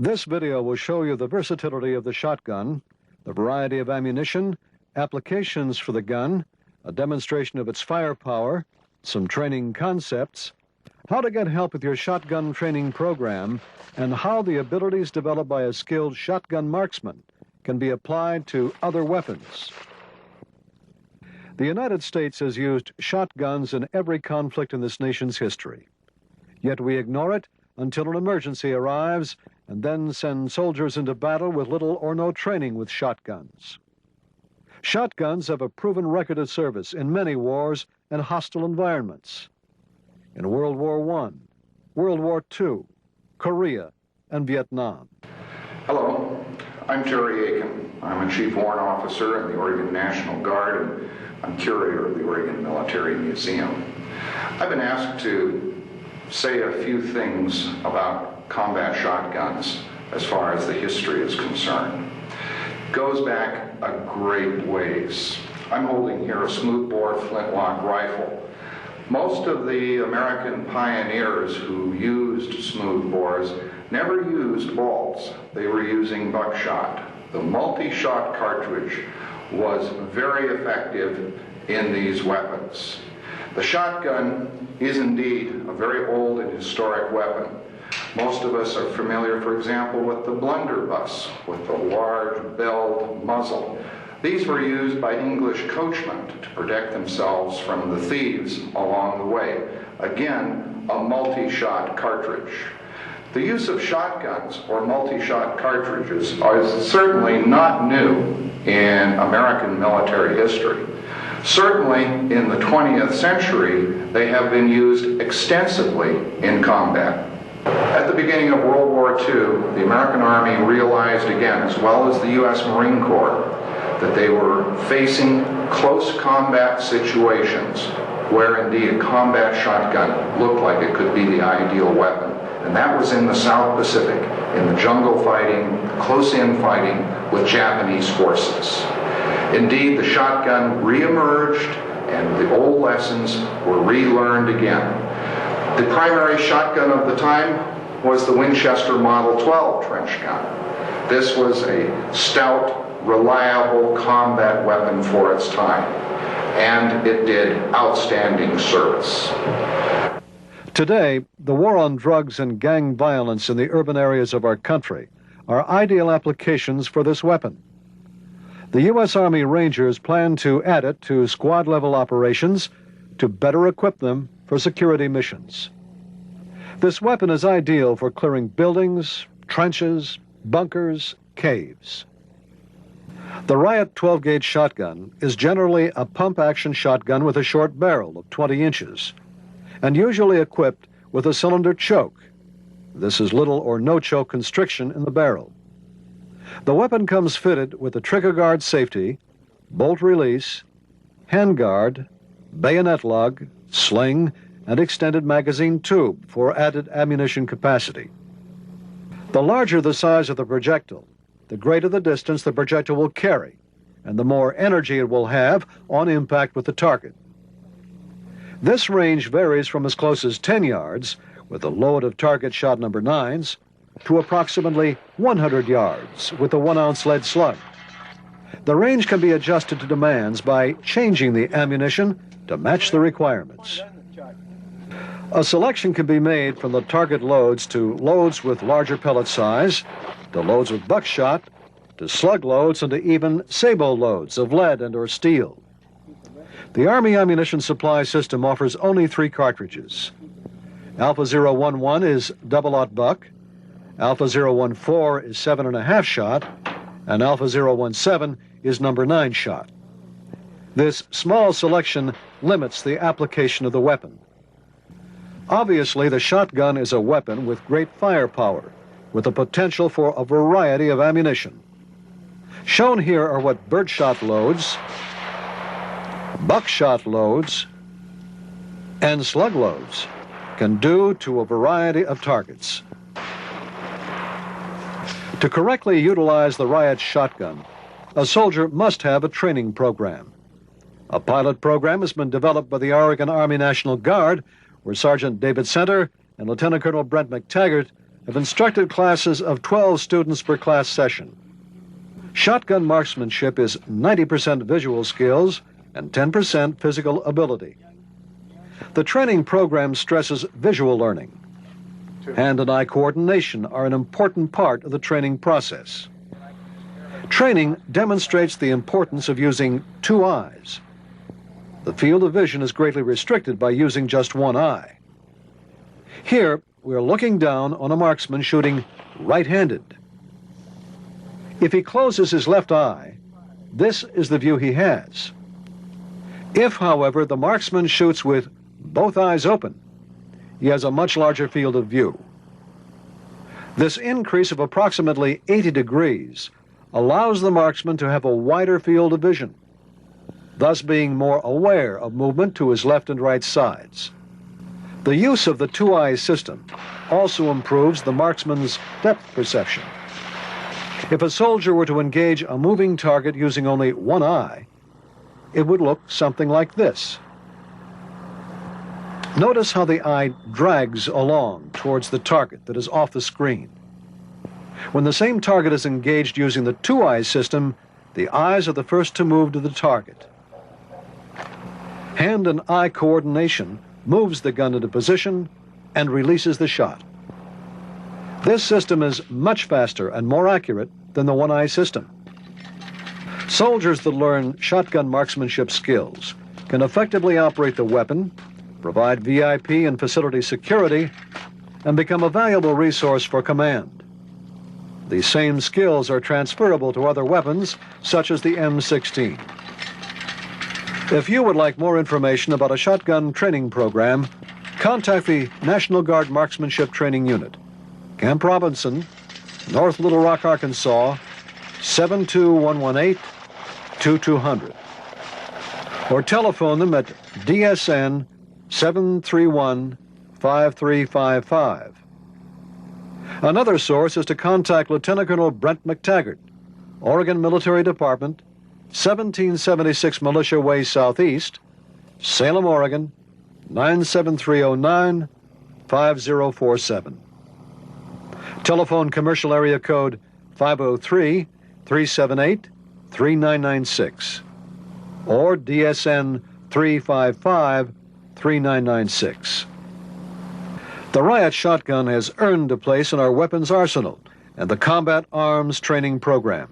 This video will show you the versatility of the shotgun, the variety of ammunition, applications for the gun, a demonstration of its firepower, some training concepts, how to get help with your shotgun training program, and how the abilities developed by a skilled shotgun marksman can be applied to other weapons. The United States has used shotguns in every conflict in this nation's history. Yet we ignore it until an emergency arrives and then send soldiers into battle with little or no training with shotguns. Shotguns have a proven record of service in many wars and hostile environments. In World War I, World War II, Korea, and Vietnam. Hello, I'm Terry Aiken. I'm a Chief Warrant Officer in the Oregon National Guard, and I'm curator of the Oregon Military Museum. I've been asked to say a few things about combat shotguns as far as the history is concerned. It goes back a great ways. I'm holding here a smoothbore flintlock rifle. Most of the American pioneers who used smoothbores never used bolts. They were using buckshot. The multi-shot cartridge was very effective in these weapons. The shotgun is indeed a very old and historic weapon. Most of us are familiar, for example, with the blunderbuss, with the large belled muzzle. These were used by English coachmen to protect themselves from the thieves along the way. Again, a multi-shot cartridge. The use of shotguns or multi-shot cartridges is certainly not new in American military history. Certainly in the 20th century, they have been used extensively in combat. At the beginning of World War II, the American Army realized again, as well as the U.S. Marine Corps, that they were facing close combat situations where indeed a combat shotgun looked like it could be the ideal weapon. And that was in the South Pacific, in the jungle fighting, close-in fighting with Japanese forces. Indeed, the shotgun re-emerged and the old lessons were relearned again. The primary shotgun of the time was the Winchester Model 12 trench gun. This was a stout, reliable combat weapon for its time, and it did outstanding service. Today, the war on drugs and gang violence in the urban areas of our country are ideal applications for this weapon. The U.S. Army Rangers plan to add it to squad-level operations to better equip them for security missions. This weapon is ideal for clearing buildings, trenches, bunkers, caves. The Riot 12-gauge shotgun is generally a pump-action shotgun with a short barrel of 20 inches and usually equipped with a cylinder choke. This is little or no choke constriction in the barrel. The weapon comes fitted with a trigger guard safety, bolt release, handguard, bayonet lug, sling, and extended magazine tube for added ammunition capacity. The larger the size of the projectile, the greater the distance the projectile will carry, and the more energy it will have on impact with the target. This range varies from as close as 10 yards, with a load of target shot number 9s, to approximately 100 yards with a 1-ounce lead slug. The range can be adjusted to demands by changing the ammunition to match the requirements. A selection can be made from the target loads to loads with larger pellet size, to loads with buckshot, to slug loads, and to even sabot loads of lead and or steel. The Army ammunition supply system offers only 3 cartridges. Alpha 011 is double-aught buck, Alpha 014 is 7.5 shot, and Alpha 017 is number 9 shot. This small selection limits the application of the weapon. Obviously, the shotgun is a weapon with great firepower, with the potential for a variety of ammunition. Shown here are what birdshot loads, buckshot loads, and slug loads can do to a variety of targets. To correctly utilize the Riot shotgun, a soldier must have a training program. A pilot program has been developed by the Oregon Army National Guard, where Sergeant David Center and Lieutenant Colonel Brent McTaggart have instructed classes of 12 students per class session. Shotgun marksmanship is 90% visual skills and 10% physical ability. The training program stresses visual learning. Hand and eye coordination are an important part of the training process. Training demonstrates the importance of using two eyes. The field of vision is greatly restricted by using just one eye. Here, we are looking down on a marksman shooting right-handed. If he closes his left eye, this is the view he has. If, however, the marksman shoots with both eyes open, he has a much larger field of view. This increase of approximately 80 degrees allows the marksman to have a wider field of vision, thus being more aware of movement to his left and right sides. The use of the two-eye system also improves the marksman's depth perception. If a soldier were to engage a moving target using only one eye, it would look something like this. Notice how the eye drags along towards the target that is off the screen. When the same target is engaged using the two-eye system, the eyes are the first to move to the target. Hand and eye coordination moves the gun into position and releases the shot. This system is much faster and more accurate than the one-eye system. Soldiers that learn shotgun marksmanship skills can effectively operate the weapon, provide VIP and facility security, and become a valuable resource for command. These same skills are transferable to other weapons, such as the M16. If you would like more information about a shotgun training program, contact the National Guard Marksmanship Training Unit, Camp Robinson, North Little Rock, Arkansas, 72118-2200. Or telephone them at DSN 731-5355. Another source is to contact Lieutenant Colonel Brent McTaggart, Oregon Military Department, 1776 Militia Way Southeast, Salem, Oregon, 97309-5047. Telephone commercial area code 503-378-3996 or DSN 355-3996. The riot shotgun has earned a place in our weapons arsenal and the combat arms training program.